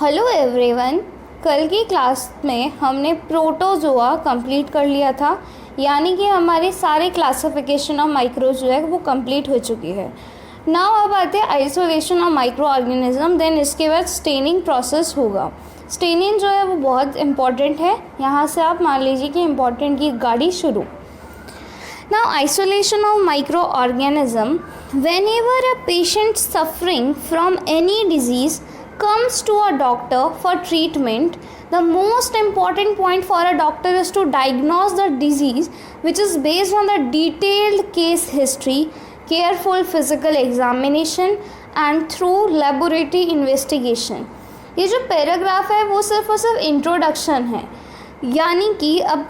Hello everyone. कल की class में हमने प्रोटोजोआ कंप्लीट कर लिया था, यानी कि हमारे सारे क्लासिफिकेशन ऑफ माइक्रो जो है वो कंप्लीट हो चुकी है। नाउ अब आते हैं isolation of microorganism. Then इसके बाद स्टेनिंग प्रोसेस होगा। स्टेनिंग जो है वो बहुत इंपॉर्टेंट है। यहाँ से आप मान लीजिए कि इम्पॉर्टेंट की गाड़ी शुरू। Now, isolation of microorganism. Whenever a patient suffering from any disease comes to a doctor for treatment, the most important point for a doctor is to diagnose the disease, which is based on the detailed case history, careful physical examination, and through laboratory investigation. ये जो paragraph है वो सिर्फ और सिर्फ introduction है, यानी कि अब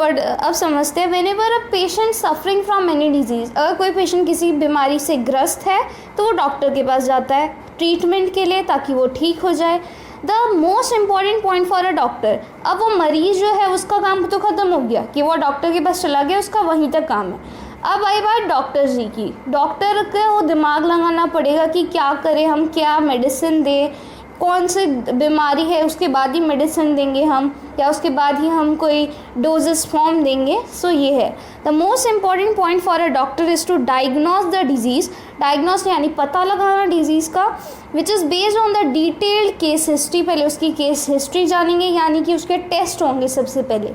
समझते हैं। Whenever a patient suffering from any disease, अगर कोई पेशेंट किसी बीमारी से ग्रस्त है तो वो डॉक्टर के पास जाता है ट्रीटमेंट के लिए ताकि वो ठीक हो जाए। The most important point for a doctor, अब वो मरीज़ जो है उसका काम तो ख़त्म हो गया कि वो डॉक्टर के पास चला गया, उसका वहीं तक काम है। अब आई बात डॉक्टर जी की। डॉक्टर का वो दिमाग लगाना पड़ेगा कि क्या करें, हम क्या मेडिसिन दें, कौन सी बीमारी है उसके बाद ही मेडिसिन देंगे हम, या उसके बाद ही हम कोई डोजेस फॉर्म देंगे। सो ये है the most important point for a doctor is to diagnose the disease. Diagnose यानी पता लगाना डिजीज़ का, which is based on the detailed case history. पहले उसकी केस हिस्ट्री जानेंगे, यानी कि उसके टेस्ट होंगे सबसे पहले।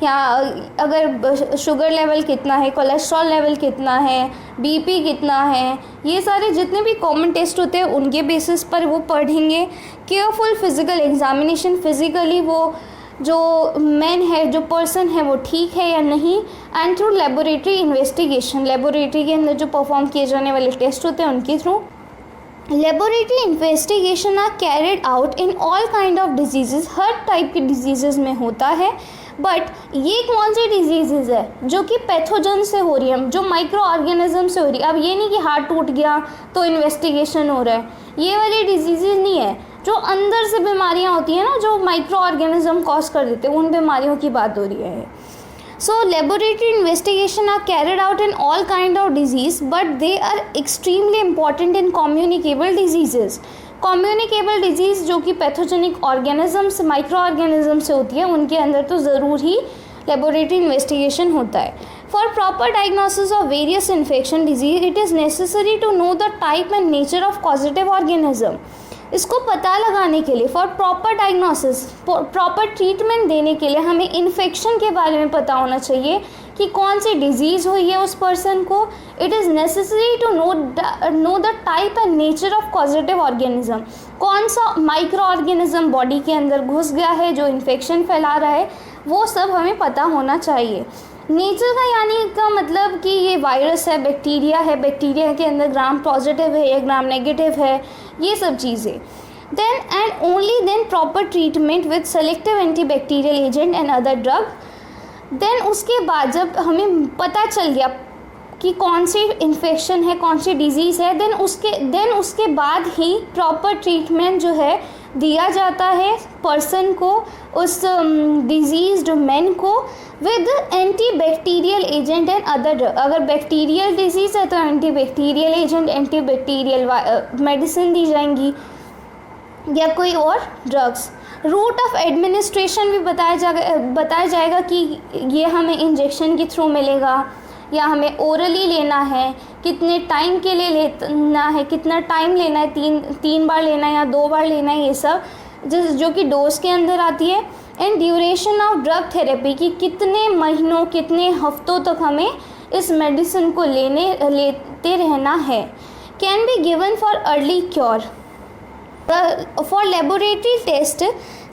यहाँ अगर शुगर लेवल कितना है, कोलेस्ट्रॉल लेवल कितना है, बीपी कितना है, ये सारे जितने भी कॉमन टेस्ट होते हैं उनके बेसिस पर वो पढ़ेंगे। केयरफुल फिज़िकल एग्जामिनेशन, फिज़िकली वो जो मैन है, जो पर्सन है, वो ठीक है या नहीं। And through laboratory investigation, laboratory के अंदर जो परफॉर्म किए जाने वाले टेस्ट होते हैं उनके थ्रू। Laboratory investigation are carried out in all kind of disease, हर टाइप के डिजीज़ में होता है। बट ये कौन सी डिजीज़ है जो कि पैथोजन से हो रही है, जो माइक्रो ऑर्गेनिज्म से हो रही है। अब ये नहीं कि हार्ट टूट गया तो इन्वेस्टिगेशन हो रहा है, ये वाली डिजीज़ नहीं है। जो अंदर से बीमारियां होती हैं ना, जो माइक्रो ऑर्गेनिज्म कॉज कर देते हैं, उन बीमारियों की बात हो रही है। So laboratory investigation are carried out in all kind of disease, but they are extremely important in communicable disease. Communicable disease जो कि पैथोजेनिक ऑर्गेनिज्म माइक्रो ऑर्गेनिज्म से होती है, उनके अंदर तो ज़रूर ही लेबोरेटरी इन्वेस्टिगेशन होता है। For proper diagnosis of various infection disease, it is necessary to know the type and nature of positive organism. इसको पता लगाने के लिए, for proper diagnosis, proper treatment देने के लिए हमें इन्फेक्शन के बारे में पता होना चाहिए कि कौन सी डिजीज़ हुई है उस पर्सन को। It is necessary to know the type and nature of positive organism. कौन सा माइक्रो ऑर्गेनिज्म बॉडी के अंदर घुस गया है जो इन्फेक्शन फैला रहा है, वो सब हमें पता होना चाहिए। नेचर का यानी का मतलब कि ये वायरस है, बैक्टीरिया है, बैक्टीरिया के अंदर ग्राम पॉजिटिव है या ग्राम नेगेटिव है, ये सब चीज़ें। Then and only then proper treatment with selective antibacterial agent and other drug. Then उसके बाद जब हमें पता चल गया कि कौन सी इन्फेक्शन है, कौन सी डिजीज़ है, देन उसके बाद ही प्रॉपर ट्रीटमेंट जो है दिया जाता है पर्सन को, उस डिजीज़्ड मैन को, with antibacterial agent and other drug. अगर बैक्टीरियल डिजीज़ है तो एंटीबैक्टीरियल एजेंट, एंटीबैक्टीरियल मेडिसिन दी जाएंगी या कोई और ड्रग्स। रूट ऑफ एडमिनिस्ट्रेशन भी बताया जाएगा कि ये हमें इंजेक्शन के थ्रू मिलेगा या हमें ओरली लेना है, कितने टाइम के लिए लेना है, कितना टाइम लेना है, तीन बार लेना है या 2 बार लेना है, ये सब जो कि डोज के अंदर आती है। And duration of drug therapy, कि कितने महीनों, कितने हफ्तों तक हमें इस मेडिसिन को लेते रहना है। Can be given for early cure. For laboratory test,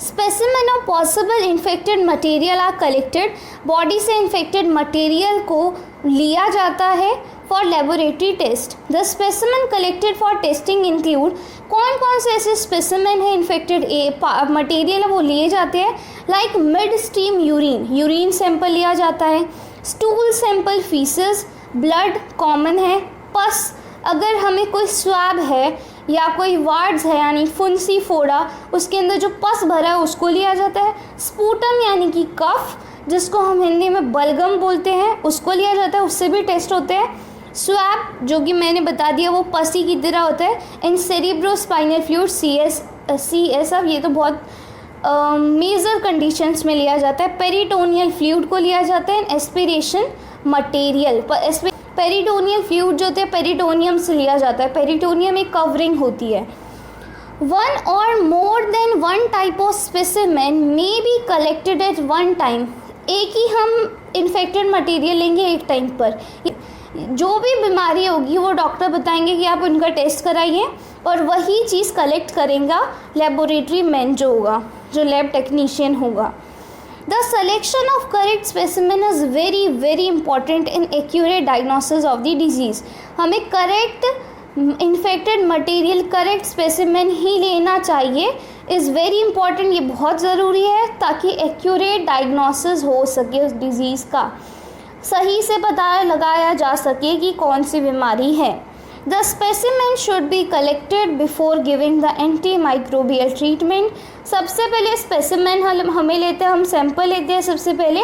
specimen of possible infected material are collected. Body से infected material को लिया जाता है for laboratory test. The specimen collected for testing include, कौन कौन से ऐसे specimen है infected material वो लिए जाते हैं, like mid stream urine sample लिया जाता है, stool sample feces, blood common है, pus, अगर हमें कोई स्वैब है या कोई वार्ड्स है यानी फुंसी फोड़ा, उसके अंदर जो पस भरा है उसको लिया जाता है। स्पूटम यानी कि कफ, जिसको हम हिंदी में बलगम बोलते हैं, उसको लिया जाता है, उससे भी टेस्ट होते हैं। स्वैब जो कि मैंने बता दिया वो पसी की तरह होता है। इन सेरिब्रोस्पाइनल फ्लूइड CS अब ये तो बहुत मेजर कंडीशंस में लिया जाता है। पेरिटोनियल फ्लूइड को लिया जाता है एस्पिरेशन मटेरियल। पेरिटोनियल फ्लूइड जो होते हैं पेरिटोनियम से लिया जाता है। पेरिटोनियम एक कवरिंग होती है। वन और more than one type of specimen may be collected at one time. एक ही हम इन्फेक्टेड मटेरियल लेंगे एक टाइम पर। जो भी बीमारी होगी वो डॉक्टर बताएंगे कि आप उनका टेस्ट कराइए और वही चीज़ कलेक्ट करेगा लेबोरेटरी मैन जो होगा, जो लैब टेक्नीशियन होगा। The selection of correct specimen is very very important in accurate diagnosis of the disease. हमें correct infected material, correct specimen ही लेना चाहिए। इज़ वेरी इंपॉर्टेंट, ये बहुत ज़रूरी है ताकि एक्यूरेट डायग्नोसिस हो सके उस डिज़ीज़ का, सही से पता लगाया जा सके कि कौन सी बीमारी है। The specimen should be collected before giving the anti microbial treatment. सबसे पहले स्पेसिमेन हमें लेते हैं, हम सैंपल लेते हैं सबसे पहले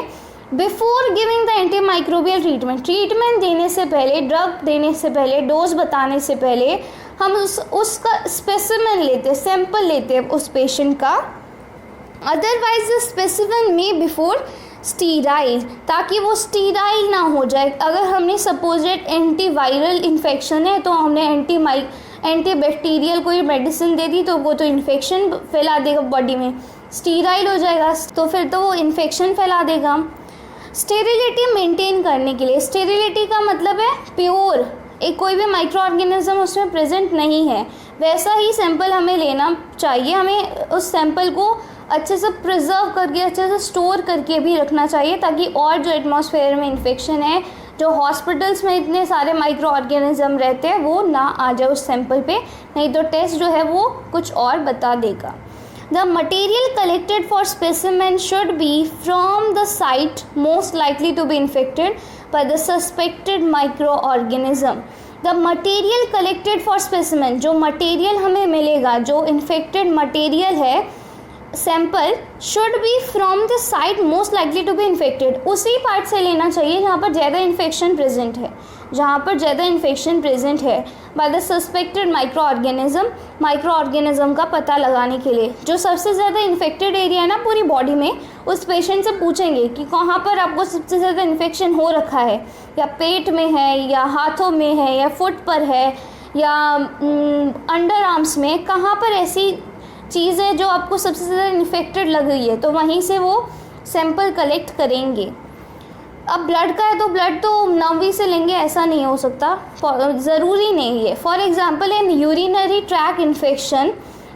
before giving the anti microbial treatment. Treatment देने से पहले, ड्रग देने से पहले, डोज बताने से पहले हम उसका स्पेसिमेन लेते हैं, सैंपल लेते हैं उस पेशेंट का। अदरवाइज द स्पेसिमेन में बिफोर स्टीराइल, ताकि वो स्टीराइल ना हो जाए। अगर हमने सपोजेड एंटीवायरल इन्फेक्शन है तो हमने एंटीबैक्टीरियल कोई मेडिसिन दे दी तो वो तो इन्फेक्शन फैला देगा बॉडी में, स्टीराइल हो जाएगा तो फिर तो वो इन्फेक्शन फैला देगा। स्टेरिलिटी मेंटेन करने के लिए, स्टेरिलिटी का मतलब है प्योर, एक कोई भी माइक्रो ऑर्गेनिज्म उसमें प्रेजेंट नहीं है, वैसा ही सैंपल हमें लेना चाहिए। हमें उस सैंपल को अच्छे से प्रिजर्व करके, अच्छे से स्टोर करके भी रखना चाहिए ताकि और जो एटमॉस्फेयर में इन्फेक्शन है, जो हॉस्पिटल्स में इतने सारे माइक्रो ऑर्गेनिज्म रहते हैं, वो ना आ जाए उस सैंपल पे, नहीं तो टेस्ट जो है वो कुछ और बता देगा। The material collected for specimen should be from the site most likely to be infected by the suspected microorganism. The material collected for specimen, जो material हमें मिलेगा, जो infected material है, sample should be from the site most likely to be infected, उसी part से लेना चाहिए जहाँ पर ज़्यादा इन्फेक्शन प्रेजेंट है, जहाँ पर ज़्यादा इन्फेक्शन प्रेजेंट है by the suspected micro organism का पता लगाने के लिए। जो सबसे ज़्यादा इन्फेक्टेड एरिया है ना पूरी बॉडी में, उस पेशेंट से पूछेंगे कि कहाँ पर आपको सबसे ज़्यादा इन्फेक्शन हो रखा है, या पेट में है, या हाथों में है, या फुट पर है, या अंडर आर्म्स में, कहाँ पर ऐसी चीज़ है जो आपको सबसे ज़्यादा इन्फेक्टेड लग रही है, तो वहीं से वो सैंपल कलेक्ट करेंगे। अब ब्लड का है तो ब्लड तो नवी से लेंगे ऐसा नहीं हो सकता, ज़रूरी नहीं है। For example in urinary track infection,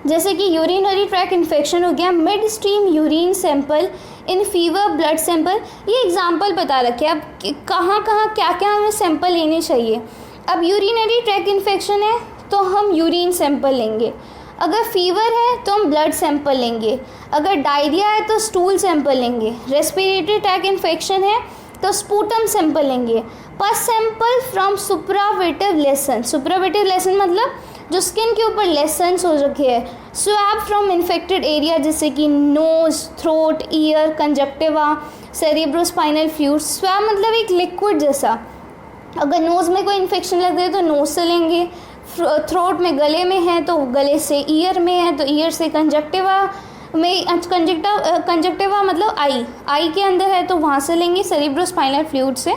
जैसे कि यूरिनरी ट्रैक इन्फेक्शन हो गया, मिड स्ट्रीम यूरिन सैंपल, इन फीवर ब्लड सैंपल, ये एग्जांपल बता रखे। अब कहाँ क्या क्या हमें सैंपल लेने चाहिए। अब यूरिनरी ट्रैक इन्फेक्शन है तो हम यूरिन सैंपल लेंगे, अगर फीवर है तो हम ब्लड सैंपल लेंगे, अगर डायरिया है तो स्टूल सैंपल लेंगे, रेस्पिरेटरी ट्रैक इन्फेक्शन है तो स्पूटम सैंपल लेंगे। पस सैंपल फ्रॉम सुप्रावेटिव लेसन, सुप्रावेटिव लेसन मतलब जो स्किन के ऊपर लेसन्स हो रखे हैं। स्वैब फ्रॉम इन्फेक्टेड एरिया जैसे कि nose, throat, ear, conjunctiva, cerebrospinal fluid. Swab मतलब एक लिक्विड जैसा, अगर नोज़ में कोई इन्फेक्शन लग रहा है तो नोज़ से लेंगे, थ्रोट में गले में है तो गले से, ईयर में है तो ईयर से, कंजक्टिवा में, कंजक्टिवा मतलब आई के अंदर है तो वहाँ से लेंगे, सेरिब्रोस्पाइनल फ्लूइड से।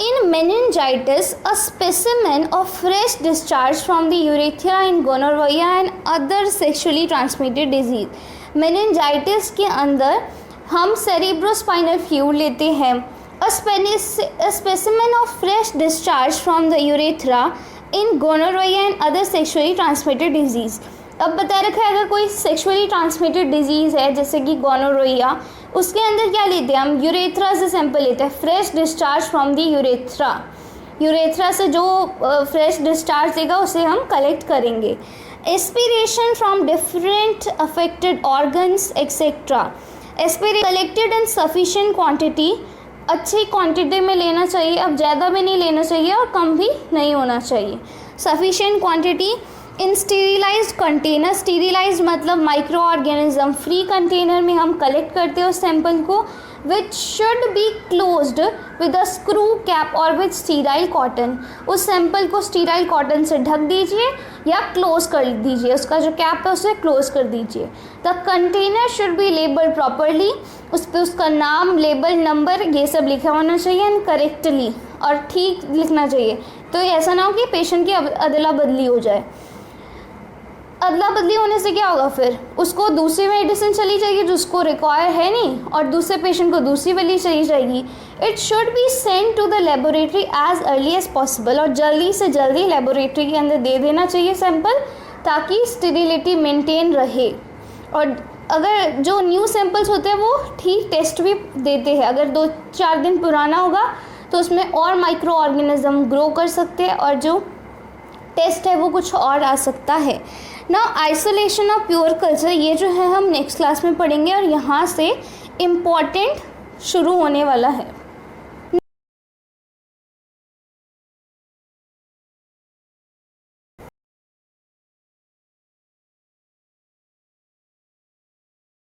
In meningitis a specimen of fresh discharge from the urethra in gonorrhoea and other sexually transmitted disease. Meningitis के अंदर हम सेरिब्रोस्पाइनल फ्लूइड लेते हैं। A specimen of fresh discharge from the urethra in gonorrhea and other sexually transmitted disease। अब बता रखा है अगर कोई सेक्सुअली ट्रांसमिटेड डिजीज़ है जैसे कि गोनोरिया, उसके अंदर क्या लेते हैं हम, यूरेथ्रा से सैंपल लेते हैं। Fresh discharge from the urethra से जो फ्रेश डिस्चार्ज देगा उसे हम कलेक्ट करेंगे। Aspiration from different affected organs etcetera. Aspiration collected in sufficient quantity, अच्छी क्वांटिटी में लेना चाहिए, अब ज़्यादा भी नहीं लेना चाहिए और कम भी नहीं होना चाहिए। सफिशिएंट क्वांटिटी इन स्टीरिलाइज्ड कंटेनर, स्टीरिलाइज्ड मतलब माइक्रो ऑर्गेनिज्म फ्री कंटेनर में हम कलेक्ट करते हैं उस सैंपल को, which should be closed with a screw cap और विद स्टीराइल कॉटन। उस सैंपल को स्टीराइल कॉटन से ढक दीजिए या क्लोज कर दीजिए, उसका जो कैप है उसे क्लोज कर दीजिए। The container should be labelled properly, उस पर उसका नाम, लेबल, नंबर ये सब लिखा होना चाहिए एंड करेक्टली, और ठीक लिखना चाहिए। तो ऐसा ना हो कि पेशेंट की अदला बदली हो जाए। अदला बदली होने से क्या होगा, फिर उसको दूसरी मेडिसिन चली जाएगी जो उसको रिक्वायर है नहीं, और दूसरे पेशेंट को दूसरी वाली चली जाएगी। It should be send to the laboratory as early as possible, और जल्दी से जल्दी लेबोरेटरी के अंदर दे देना चाहिए सैंपल, ताकि स्टेरिलिटी मेंटेन रहे। और अगर जो न्यू सैंपल्स होते हैं वो ठीक टेस्ट भी देते हैं। अगर 2-4 दिन पुराना होगा तो उसमें और माइक्रो ऑर्गेनिज्म ग्रो कर सकते हैं और जो टेस्ट है वो कुछ और आ सकता है। Now isolation of pure culture, ये जो है हम नेक्स्ट क्लास में पढ़ेंगे और यहाँ से इम्पॉर्टेंट शुरू होने वाला है।